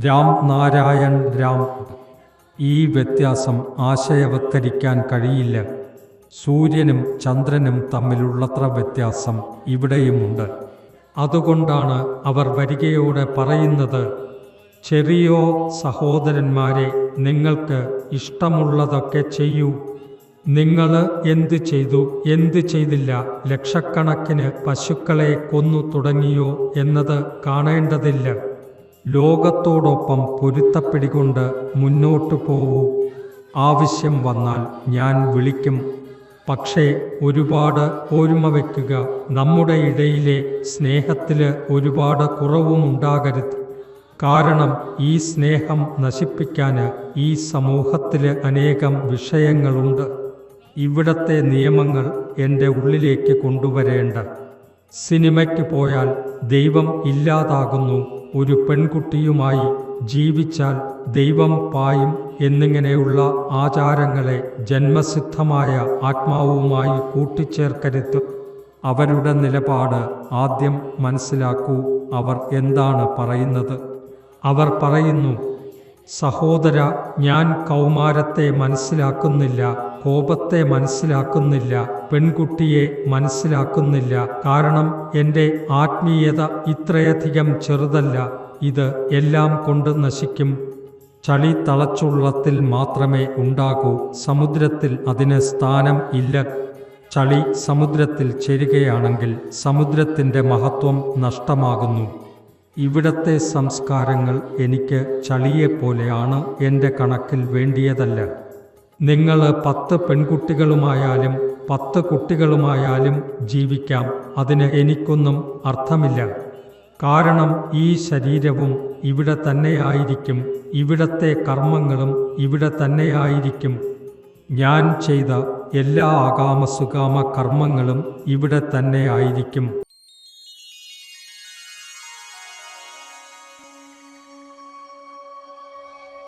രാം നാരായൺ രാം. ഈ വ്യത്യാസം ആശയവത്കരിക്കാൻ കഴിയില്ല. സൂര്യനും ചന്ദ്രനും തമ്മിലുള്ളത്ര വ്യത്യാസം ഇവിടെയുമുണ്ട്. അതുകൊണ്ടാണ് അവർ വരികയോടെ പറയുന്നത്, ചെറിയോ സഹോദരന്മാരെ, നിങ്ങൾക്ക് ഇഷ്ടമുള്ളതൊക്കെ ചെയ്യൂ. നിങ്ങൾ എന്ത് ചെയ്തു, എന്ത് ചെയ്തില്ല, ലക്ഷക്കണക്കിന് പശുക്കളെ കൊന്നു തുടങ്ങിയോ എന്നത് കാണേണ്ടതില്ല. ലോകത്തോടൊപ്പം പൊരുത്തപ്പെടികൊണ്ട് മുന്നോട്ടു പോവൂ. ആവശ്യം വന്നാൽ ഞാൻ വിളിക്കും. പക്ഷേ ഒരുപാട് ഓർമ്മ വയ്ക്കുക, നമ്മുടെ ഇടയിലെ സ്നേഹത്തിൽ ഒരുപാട് കുറവുമുണ്ടാകരുത്. കാരണം ഈ സ്നേഹം നശിപ്പിക്കാൻ ഈ സമൂഹത്തിൽ അനേകം വിഷയങ്ങളുണ്ട്. ഇവിടത്തെ നിയമങ്ങൾ എൻ്റെ ഉള്ളിലേക്ക് കൊണ്ടുവരേണ്ട. സിനിമയ്ക്ക് പോയാൽ ദൈവം ഇല്ലാതാകുന്നു, ഒരു പെൺകുട്ടിയുമായി ജീവിച്ചാൽ ദൈവം പായും എന്നിങ്ങനെയുള്ള ആചാരങ്ങളെ ജന്മസിദ്ധമായ ആത്മാവുമായി കൂട്ടിച്ചേർക്കരുത്. അവരുടെ നിലപാട് ആദ്യം മനസ്സിലാക്കൂ. അവർ എന്താണ് പറയുന്നത്? അവർ പറയുന്നു, സഹോദര, ഞാൻ കൗമാരത്തെ മനസ്സിലാക്കുന്നില്ല, കോപത്തെ മനസ്സിലാക്കുന്നില്ല, പെൺകുട്ടിയെ മനസ്സിലാക്കുന്നില്ല. കാരണം എൻ്റെ ആത്മീയത ഇത്രയധികം ചെറുതല്ല. ഇത് എല്ലാം കൊണ്ട് നശിക്കും. ചളി തളച്ചുള്ളത്തിൽ മാത്രമേ ഉണ്ടാകൂ, സമുദ്രത്തിൽ അതിന് സ്ഥാനം ഇല്ല. ചളി സമുദ്രത്തിൽ ചേരുകയാണെങ്കിൽ സമുദ്രത്തിൻ്റെ മഹത്വം നഷ്ടമാകുന്നു. ഇവിടത്തെ സംസ്കാരങ്ങൾ എനിക്ക് ചളിയെപ്പോലെയാണ്, എൻ്റെ കണക്കിൽ വേണ്ടിയതല്ല. നിങ്ങൾ 10 പെൺകുട്ടികളുമായാലും 10 കുട്ടികളുമായാലും ജീവിക്കാം, അതിന് എനിക്കൊന്നും അർത്ഥമില്ല. കാരണം ഈ ശരീരവും ഇവിടെ തന്നെയായിരിക്കും, ഇവിടത്തെ കർമ്മങ്ങളും ഇവിടെ തന്നെയായിരിക്കും. ഞാൻ ചെയ്ത എല്ലാ ആകാമസുകാമ കർമ്മങ്ങളും ഇവിടെ തന്നെയായിരിക്കും.